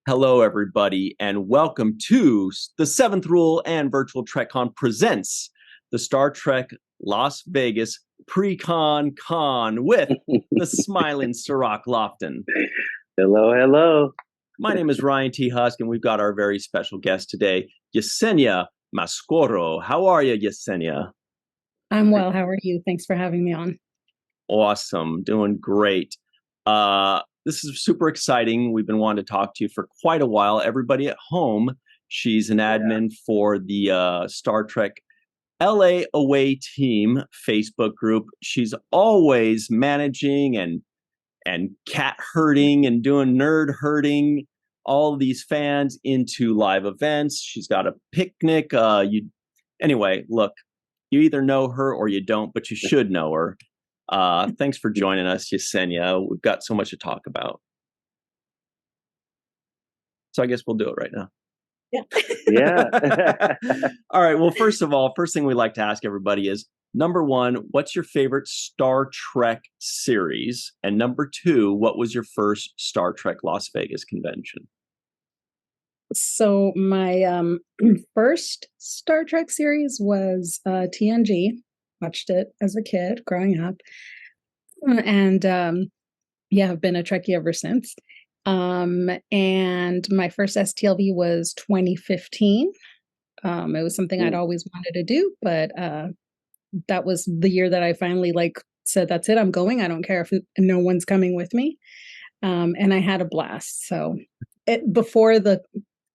Hello, everybody, and welcome to the Seventh Rule and Virtual TrekCon presents the Star Trek Las Vegas Pre-Con Con with the smiling Sirach Lofton. Hello, hello. My name is Ryan T. Husk, and we've got our very special guest today, Yezenia Mascorro. How are you, Yezenia? I'm well. How are you? Thanks for having me on. Awesome. Doing great. This is super exciting. We've been wanting to talk to you for quite a while. Everybody at home, she's an admin for the Star Trek LA Away Team Facebook group. She's always managing and cat herding and doing nerd herding all these fans into live events. She's got a picnic. Anyway, look, you either know her or you don't, but you should know her. Thanks for joining us, Yesenia. We've got so much to talk about. So I guess we'll do it right now. Yeah. All right. Well, first of all, first thing we like to ask everybody is, number one, what's your favorite Star Trek series? And number two, what was your first Star Trek Las Vegas convention? So my first Star Trek series was TNG. Watched it as a kid growing up. And I've been a Trekkie ever since. And my first STLV was 2015. It was something I'd always wanted to do, but that was the year that I finally said, that's it, I'm going. I don't care if no one's coming with me. And I had a blast. So before the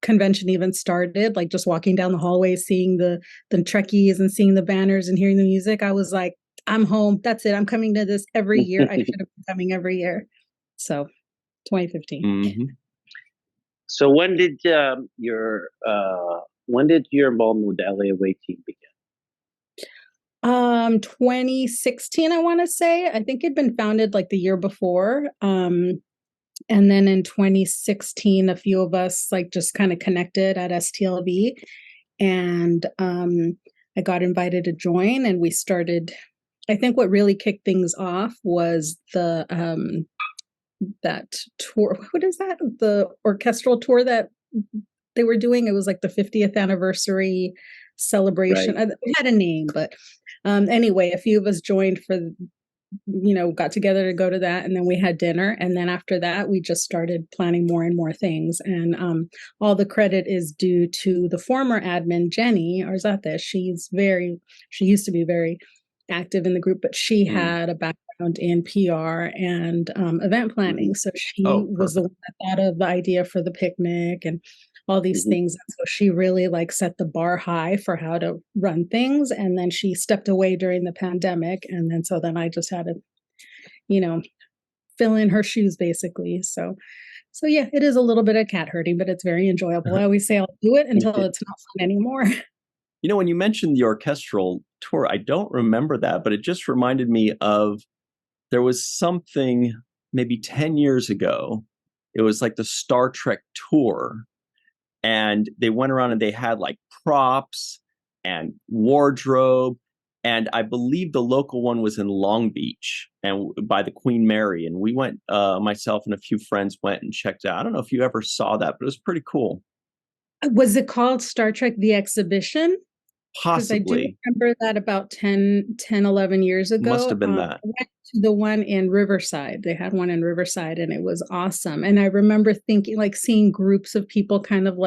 convention even started, just walking down the hallway, seeing the Trekkies and seeing the banners and hearing the music, I was like, I'm home. That's it. I'm coming to this every year. I should have been coming every year. So 2015. Mm-hmm. So when did your involvement with the LA Away Team begin? 2016, I want to say. I think it'd been founded the year before. And then in 2016, a few of us just kind of connected at STLV, and I got invited to join, and we started. I think what really kicked things off was the that tour. What is that? The orchestral tour that they were doing. It was the 50th anniversary celebration. Right. It had a name, but anyway, a few of us joined for. Got together to go to that, and then we had dinner, and then after that we just started planning more and more things, and all the credit is due to the former admin Jenny Arzate. She used to be very active in the group, but she had a background in PR and event planning, so she was the one that thought of the idea for the picnic and all these things. And so she really set the bar high for how to run things. And then she stepped away during the pandemic. And then I just had to, fill in her shoes basically. So yeah, it is a little bit of cat herding, but it's very enjoyable. I always say I'll do it until it's not fun anymore. When you mentioned the orchestral tour, I don't remember that, but it just reminded me of, there was something maybe 10 years ago. It was the Star Trek tour. And they went around and they had props and wardrobe. And I believe the local one was in Long Beach and by the Queen Mary. And we went, myself and a few friends went and checked it out. I don't know if you ever saw that, but it was pretty cool. Was it called Star Trek The Exhibition? Possibly. Because I do remember that about 10, 11 years ago. Must have been that. I went to the one in Riverside. They had one in Riverside, and it was awesome. And I remember thinking, seeing groups of people kind of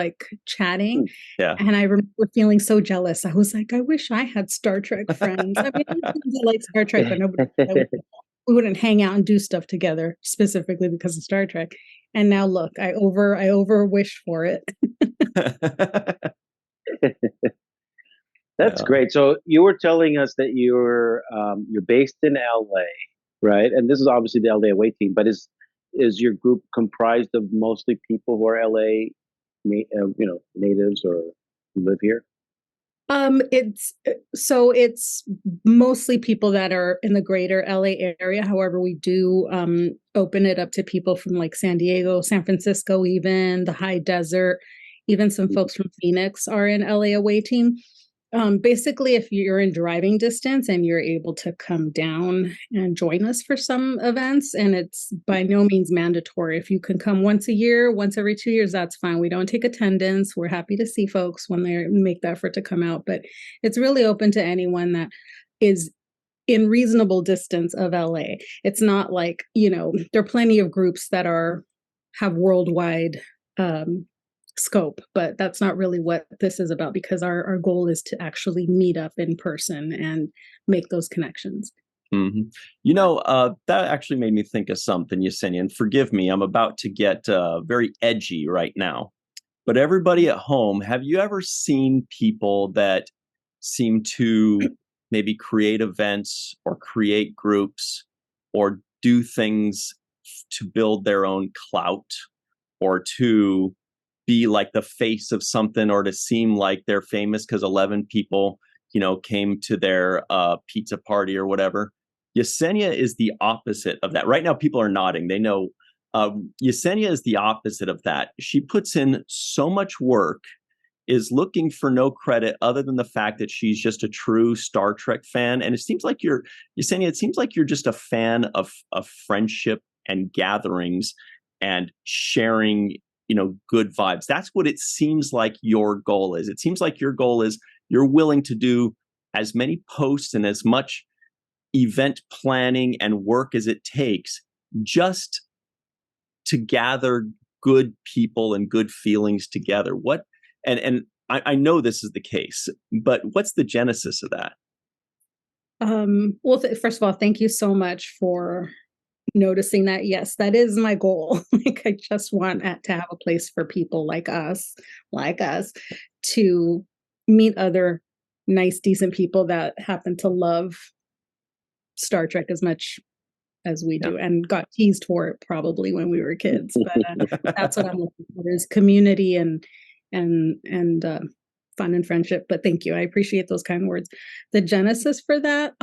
chatting. Yeah. And I remember feeling so jealous. I was like, I wish I had Star Trek friends. I mean, I like Star Trek, but we wouldn't hang out and do stuff together specifically because of Star Trek. And now look, I over wish for it. That's great. So you were telling us that you're based in LA, right? And this is obviously the LA Away Team, but is your group comprised of mostly people who are LA, natives or who live here? It's mostly people that are in the greater LA area. However, we do open it up to people from San Diego, San Francisco, even the high desert, even some folks from Phoenix are in LA Away Team. Basically, if you're in driving distance and you're able to come down and join us for some events, and it's by no means mandatory. If you can come once a year, once every 2 years, that's fine. We don't take attendance. We're happy to see folks when they make the effort to come out, but it's really open to anyone that is in reasonable distance of LA. It's not like, there are plenty of groups that have worldwide scope, but that's not really what this is about, because our goal is to actually meet up in person and make those connections. Mm-hmm. That actually made me think of something, Yesenia, and forgive me, I'm about to get very edgy right now. But everybody at home, have you ever seen people that seem to maybe create events or create groups or do things to build their own clout or to be like the face of something or to seem like they're famous because 11 people, came to their pizza party or whatever? Yesenia is the opposite of that. Right now, people are nodding. They know Yesenia is the opposite of that. She puts in so much work, is looking for no credit other than the fact that she's just a true Star Trek fan. And it seems like Yesenia, it seems like you're just a fan of friendship and gatherings and sharing, good vibes. That's what it seems like your goal is. It seems like your goal is you're willing to do as many posts and as much event planning and work as it takes just to gather good people and good feelings together. And I know this is the case, but what's the genesis of that? Well, first of all, thank you so much for noticing that. Yes, that is my goal. Like, I just want to have a place for people like us, to meet other nice, decent people that happen to love Star Trek as much as we do, and got teased for it probably when we were kids. But that's what I'm looking for, is community and fun and friendship. But thank you, I appreciate those kind words. The genesis for that,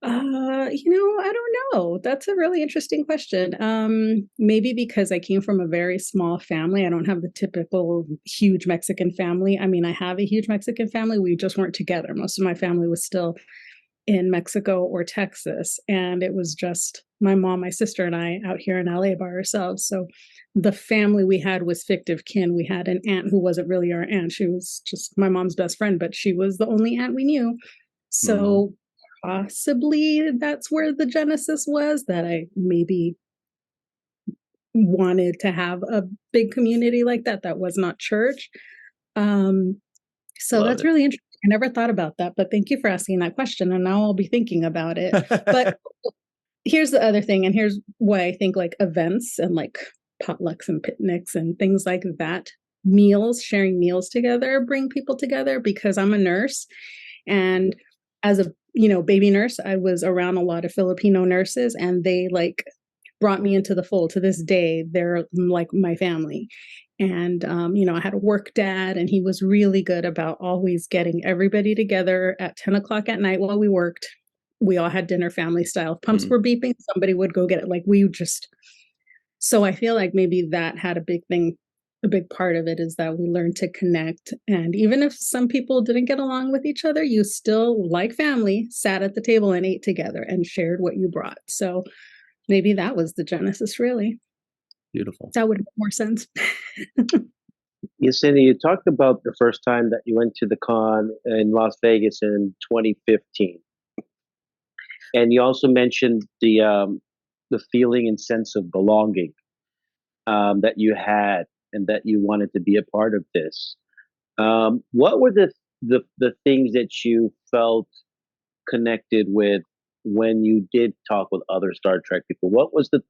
I don't know. That's a really interesting question. Maybe because I came from a very small family. I don't have the typical huge Mexican family. I mean, I have a huge Mexican family. We just weren't together. Most of my family was still in Mexico or Texas. And it was just my mom, my sister, and I out here in LA by ourselves. So the family we had was fictive kin. We had an aunt who wasn't really our aunt. She was just my mom's best friend, but she was the only aunt we knew. So possibly that's where the genesis was, that I maybe wanted to have a big community like that was not church. So that's really interesting. I never thought about that, but thank you for asking that question. And now I'll be thinking about it. But here's the other thing, and here's why I think like events and like potlucks and picnics and things like that, sharing meals together, bring people together, because I'm a nurse. And as a baby nurse, I was around a lot of Filipino nurses, and they like brought me into the fold. To this day, they're like my family. And, I had a work dad, and he was really good about always getting everybody together at 10 o'clock at night while we worked. We all had dinner family style. If pumps were beeping, somebody would go get it. So I feel like maybe that had a big part of it, is that we learned to connect. And even if some people didn't get along with each other, you still, like family, sat at the table and ate together and shared what you brought. So maybe that was the genesis, really. Beautiful. That would make more sense. Yesenia, you talked about the first time that you went to the con in Las Vegas in 2015. And you also mentioned the feeling and sense of belonging that you had, and that you wanted to be a part of this. What were the things that you felt connected with when you did talk with other Star Trek people? What was the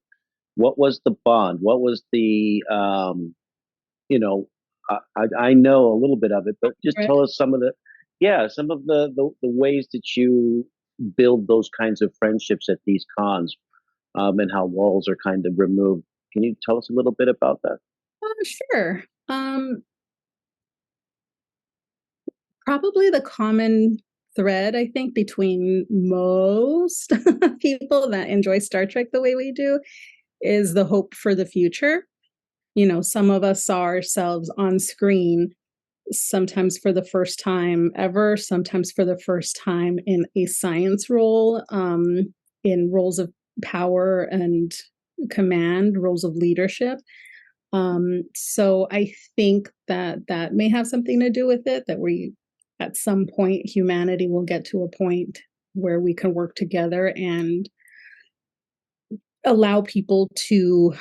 bond? What was the I know a little bit of it, but just tell us some of the ways that you build those kinds of friendships at these cons, and how walls are kind of removed. Can you tell us a little bit about that? Sure. Probably the common thread, I think, between most people that enjoy Star Trek the way we do is the hope for the future. Some of us saw ourselves on screen sometimes for the first time ever, sometimes for the first time in a science role, in roles of power and command, roles of leadership. So I think that that may have something to do with it, that we, at some point, humanity will get to a point where we can work together and allow people to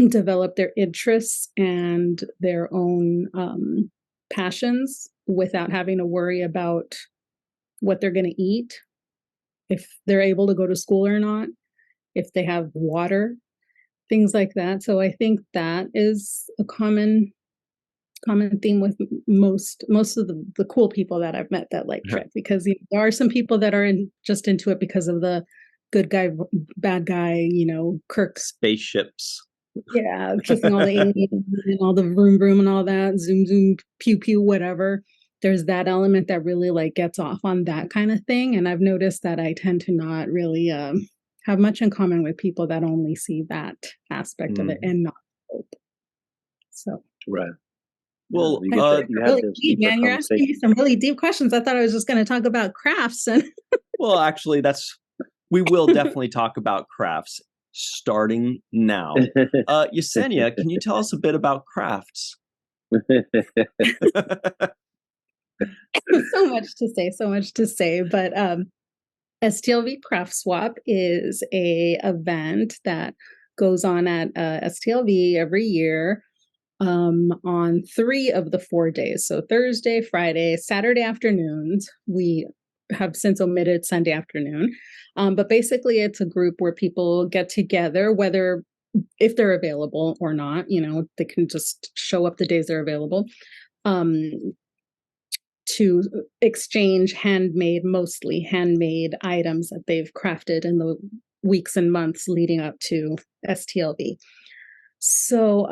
develop their interests and their own passions without having to worry about what they're going to eat, if they're able to go to school or not, if they have water, things like that. So I think that is a common theme with most of the cool people that I've met that like Trek, because there are some people that are just into it because of the good guy, bad guy, Kirk. Spaceships. Yeah, kissing all the aliens and all the vroom vroom and all that, zoom zoom, pew pew, whatever. There's that element that really like gets off on that kind of thing. And I've noticed that I tend to not really have much in common with people that only see that aspect of it and not hope. So right. Well, really deep, man. You're asking me some really deep questions. I thought I was just going to talk about crafts. And well, actually, we will definitely talk about crafts starting now. Yesenia, can you tell us a bit about crafts? So much to say. But STLV Craft Swap is a event that goes on at STLV every year on 3 of the 4 days. So Thursday, Friday, Saturday afternoons. We have since omitted Sunday afternoon. But basically it's a group where people get together, whether if they're available or not, they can just show up the days they're available, to exchange mostly handmade items that they've crafted in the weeks and months leading up to STLV. So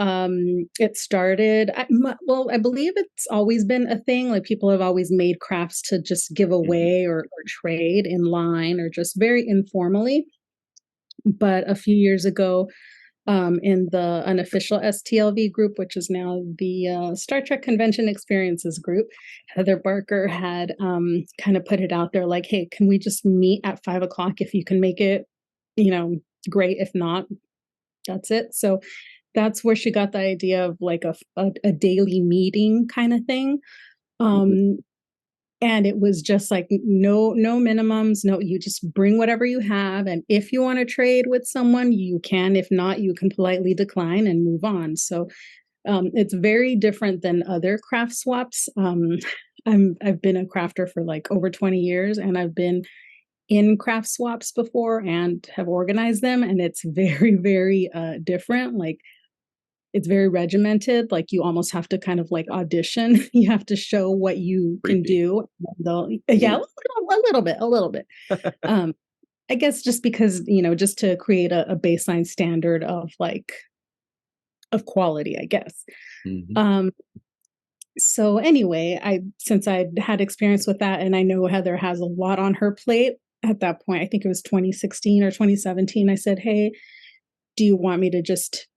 it started, I believe it's always been a thing. Like people have always made crafts to just give away or trade in line or just very informally. But a few years ago, in the unofficial STLV group, which is now the Star Trek Convention Experiences group, Heather Barker had kind of put it out there like, hey, can we just meet at 5 o'clock? If you can make it, great. If not, that's it. So that's where she got the idea of like a daily meeting kind of thing. And it was just like no minimums, no, you just bring whatever you have. And if you want to trade with someone, you can. If not, you can politely decline and move on. So it's very different than other craft swaps. I've been a crafter for like over 20 years, and I've been in craft swaps before and have organized them. And it's very, very different. Like, it's very regimented. Like you almost have to kind of like audition. You have to show what you can do. Yeah, a little bit. I guess just because, just to create a baseline standard of quality, I guess. So anyway, since I had experience with that, and I know Heather has a lot on her plate at that point, I think it was 2016 or 2017, I said, hey, do you want me to just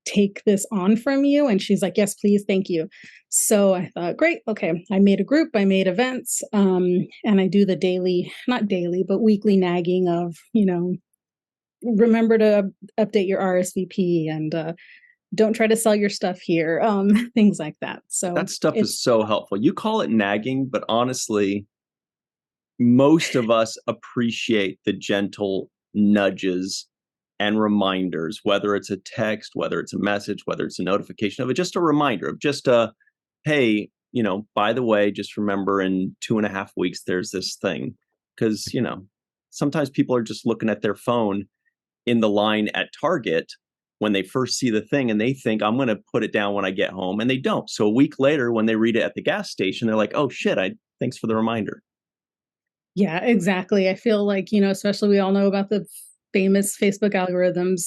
take this on from you? And she's like, yes, please, thank you. So I thought, great, okay. I made a group, I made events, and I do the not daily, but weekly nagging of, remember to update your RSVP and don't try to sell your stuff here, things like that. So that stuff is so helpful. You call it nagging, but honestly, most of us appreciate the gentle nudges and reminders, whether it's a text, whether it's a message, whether it's a notification of it, just a reminder of just hey, by the way, just remember in 2.5 weeks, there's this thing. Because, sometimes people are just looking at their phone in the line at Target when they first see the thing and they think I'm going to put it down when I get home, and they don't. So a week later, when they read it at the gas station, they're like, oh shit, thanks for the reminder. Yeah, exactly. I feel like, especially we all know about the famous Facebook algorithms.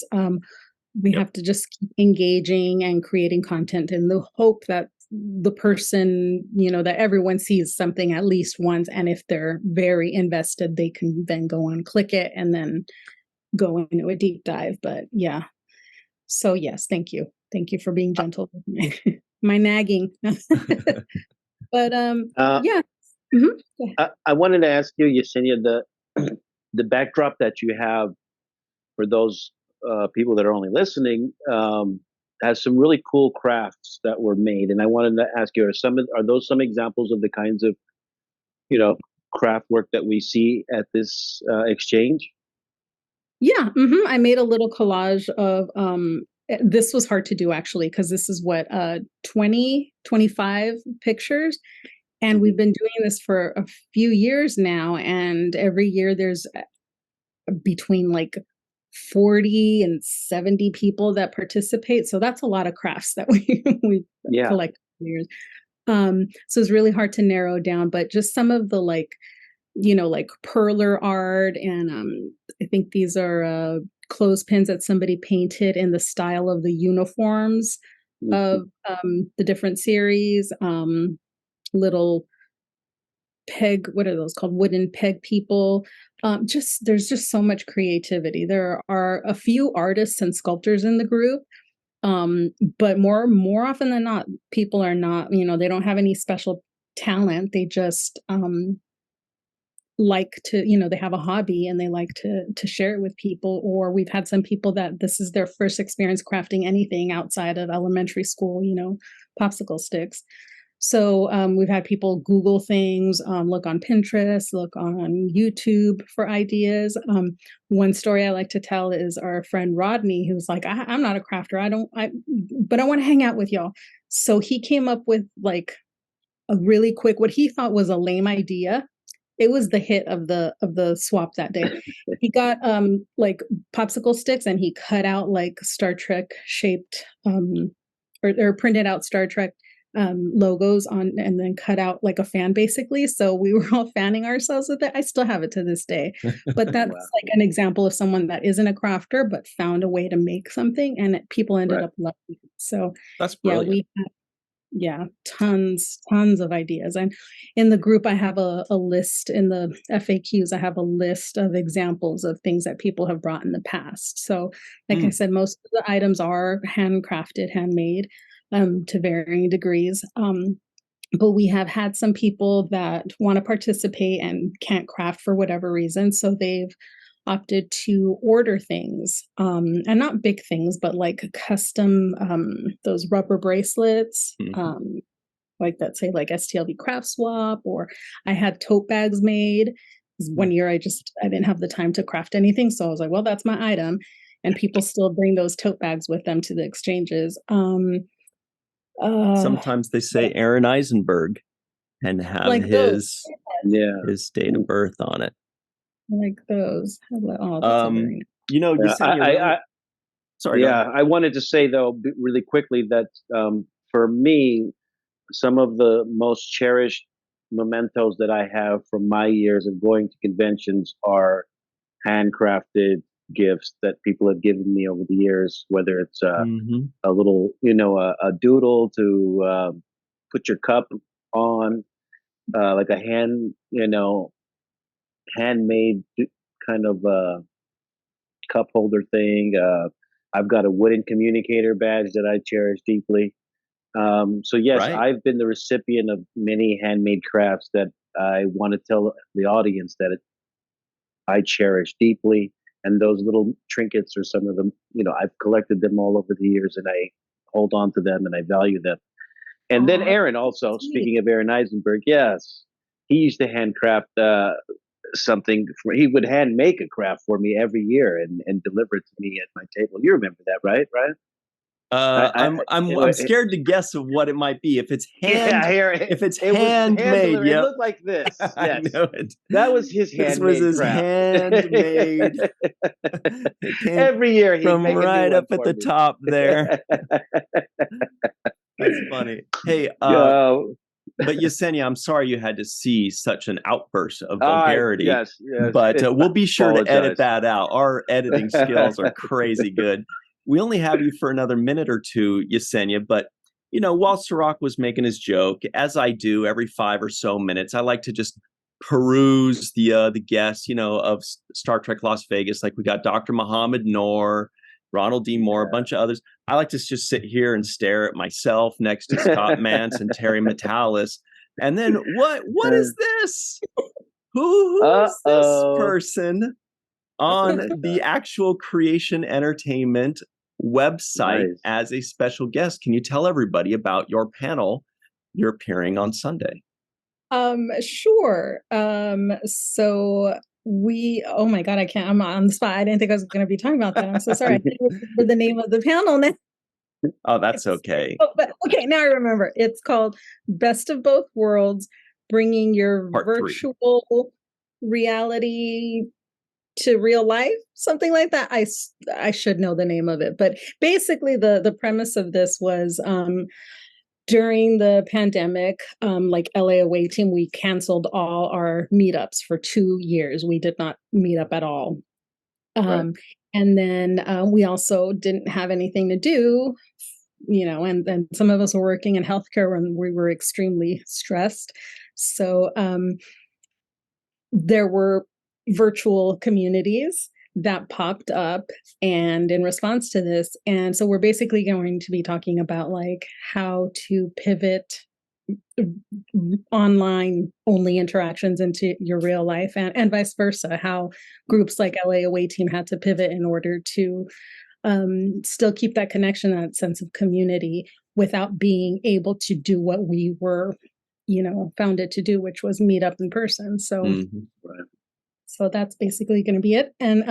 We have to just keep engaging and creating content in the hope that the person, that everyone sees something at least once. And if they're very invested, they can then go on, click it, and then go into a deep dive. But yeah. So yes, thank you. Thank you for being gentle with me. My nagging. But Uh, yeah. Mhm. I wanted to ask you, Yesenia, the backdrop that you have for those people that are only listening has some really cool crafts that were made, and I wanted to ask you: are those some examples of the kinds of you know craft work that we see at this exchange? Yeah, I made a little collage of this was hard to do actually because this is what 20, 25 pictures, and we've Mhm. been doing this for a few years now, and every year there's between like 40 and 70 people that participate. So that's a lot of crafts that we Yeah. collect over the years. So it's really hard to narrow down, but just some of the like, like perler art, and I think these are clothespins that somebody painted in the style of the uniforms Mhm. of the different series. Little peg, what are those called, wooden peg people. Just there's just so much creativity. There are a few artists and sculptors in the group, um but more often than not, people are not, they don't have any special talent. They just like to, they have a hobby and they like to share it with people. Or we've had some people that this is their first experience crafting anything outside of elementary school, popsicle sticks. So we've had people Google things, look on Pinterest, look on YouTube for ideas. One story I like to tell is our friend Rodney, who's like, I'm not a crafter. But I want to hang out with y'all. So he came up with like a really quick, what he thought was a lame idea. It was the hit of the swap that day. He got like popsicle sticks and he cut out like Star Trek shaped or printed out Star Trek logos on, and then cut out like a fan basically. So we were all fanning ourselves with it. I still have it to this day. But that's Wow. like an example of someone that isn't a crafter but found a way to make something, and people ended Right. up loving it. So That's yeah, brilliant. yeah, tons of ideas. And in the group, I have a list. In the FAQs, I have a list of examples of things that people have brought in the past. So, like I Mm. said, most of the items are handcrafted, handmade, to varying degrees. But we have had some people that want to participate and can't craft for whatever reason. So they've opted to order things, and not big things, but like custom, those rubber bracelets, Mhm. like that say like STLB Craft Swap. Or I had tote bags made. 'Cause one year I didn't have the time to craft anything. So I was like, well, that's my item. And people still bring those tote bags with them to the exchanges. Uh, Sometimes they say Aaron Eisenberg and have like those. Yeah. his date of birth on it. Like those. Oh, that's a Um, very nice. you Yeah. said you're really sorry. Go ahead. Yeah. I wanted to say though, really quickly, that for me, some of the most cherished mementos that I have from my years of going to conventions are handcrafted gifts that people have given me over the years, whether it's Mhm. a little, a doodle to put your cup on, like a handmade kind of cup holder thing. I've got a wooden communicator badge that I cherish deeply. So yes, Right. I've been the recipient of many handmade crafts that I want to tell the audience that I cherish deeply. And those little trinkets are some of them, I've collected them all over the years and I hold on to them and I value them. And then Aw, that's Aaron so also, sweet. speaking of Aaron Eisenberg, yes, he used to handcraft something. He would hand make a craft for me every year and deliver it to me at my table. You remember that, right? Right? I'm scared to guess of what it might be. Yeah, here If it's it was hand handmade, delivered. It yep. looked like this. I Yes, know it. that was his This was handmade his craft. handmade. It came Every year he'd from make a new right one up at for the me. top there. That's funny. Hey, Yo, but Yesenia, I'm sorry you had to see such an outburst of I vulgarity, yes, yes. but we'll be sure to edit Apologize. that out. Our editing skills are crazy good. We only have you for another minute or two, Yesenia, but while Sirach was making his joke, as I do every 5 or so minutes, I like to just peruse the guests, of Star Trek Las Vegas. Like we got Dr. Muhammad Noor, Ronald D. Moore, a bunch of others. I like to just sit here and stare at myself next to Scott Mance and Terry Metalis, And then what is this? Who's this person on the actual Creation Entertainment website as a special guest? Can you tell everybody about your panel you're appearing on Sunday? Sure. So oh my God, I'm on the spot. I didn't think I was going to be talking about that. I'm so sorry. I can't remember the name of the panel now. Oh, that's okay. But okay, now I remember. It's called Best of Both Worlds, bringing your Part virtual reality to real life, something like that. I should know the name of it, but basically the premise of this was during the pandemic, like LA Away Team, we canceled all our meetups for 2 years. We did not meet up at all. Right. And then we also didn't have anything to do, and then some of us were working in healthcare when we were extremely stressed. So there were virtual communities that popped up and in response to this. And so we're basically going to be talking about like how to pivot online only interactions into your real life and vice versa, how groups like LA Away Team had to pivot in order to still keep that connection, that sense of community without being able to do what we were, founded to do, which was meet up in person. So So that's basically going to be it. And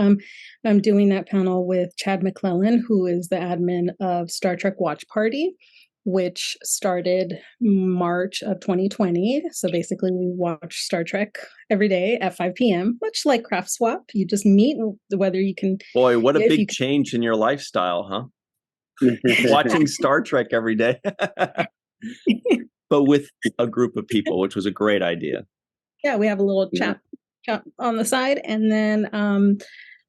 I'm doing that panel with Chad McClellan, who is the admin of Star Trek Watch Party, which started March of 2020. So basically we watch Star Trek every day at 5 p.m., much like Craft Swap. You just meet whether you can. Boy, what a big change in your lifestyle, huh? Watching Star Trek every day. But with a group of people, which was a great idea. Yeah, we have a little chat on the side. And then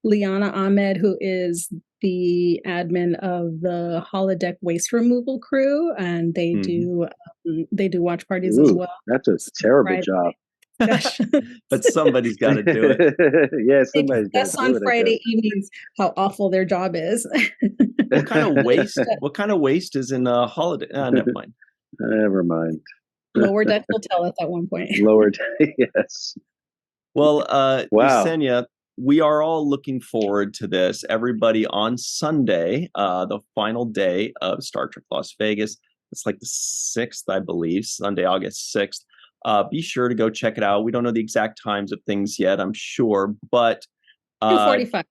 Liana Ahmed, who is the admin of the holodeck waste removal crew, and they do watch parties as well. That's a terrible job. But somebody's got to do it. Yeah, somebody's got to do it. On Friday evenings, how awful their job is. What kind of waste? What kind of waste is in a holiday? Never mind. Never mind. Lower Deck will tell us at one point. Lower Deck, yes. Well, Yezenia, we are all looking forward to this. Everybody on Sunday, the final day of Star Trek Las Vegas. It's like the 6th, I believe, Sunday, August 6th. Be sure to go check it out. We don't know the exact times of things yet, I'm sure, but 2:45.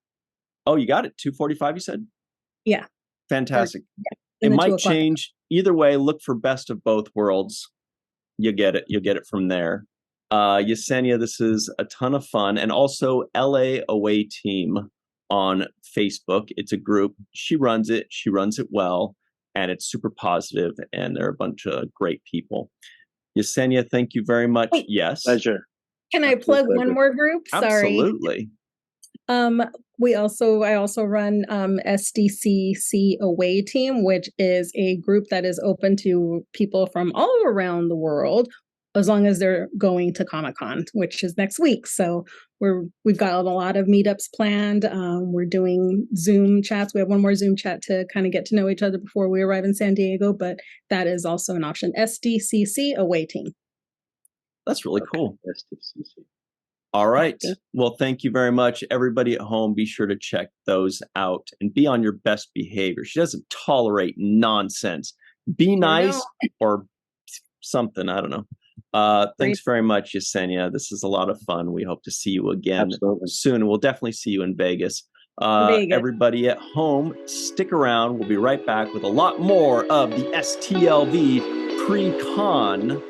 Oh, you got it. 2:45, you said? Yeah. Fantastic. It might change. Either way, look for Best of Both Worlds. You get it. You'll get it from there. Yezenia, this is a ton of fun. And also LA Away Team on Facebook. It's a group. She runs it. She runs it well. And it's super positive. And they're a bunch of great people. Yezenia, thank you very much. Yes. Pleasure. Can I plug one more group? Sorry. Absolutely. I also run SDCC Away Team, which is a group that is open to people from all around the world, as long as they're going to Comic-Con, which is next week. So we've got a lot of meetups planned. We're doing Zoom chats. We have one more Zoom chat to kind of get to know each other before we arrive in San Diego, but that is also an option. SDCC Away Team. That's really cool. SDCC. All right. Well, thank you very much. Everybody at home, be sure to check those out and be on your best behavior. She doesn't tolerate nonsense. Be nice or something. I don't know. Thanks very much, Yezenia. This is a lot of fun. We hope to see you again soon. We'll definitely see you in Vegas. Everybody at home, stick around. We'll be right back with a lot more of the STLV pre-con.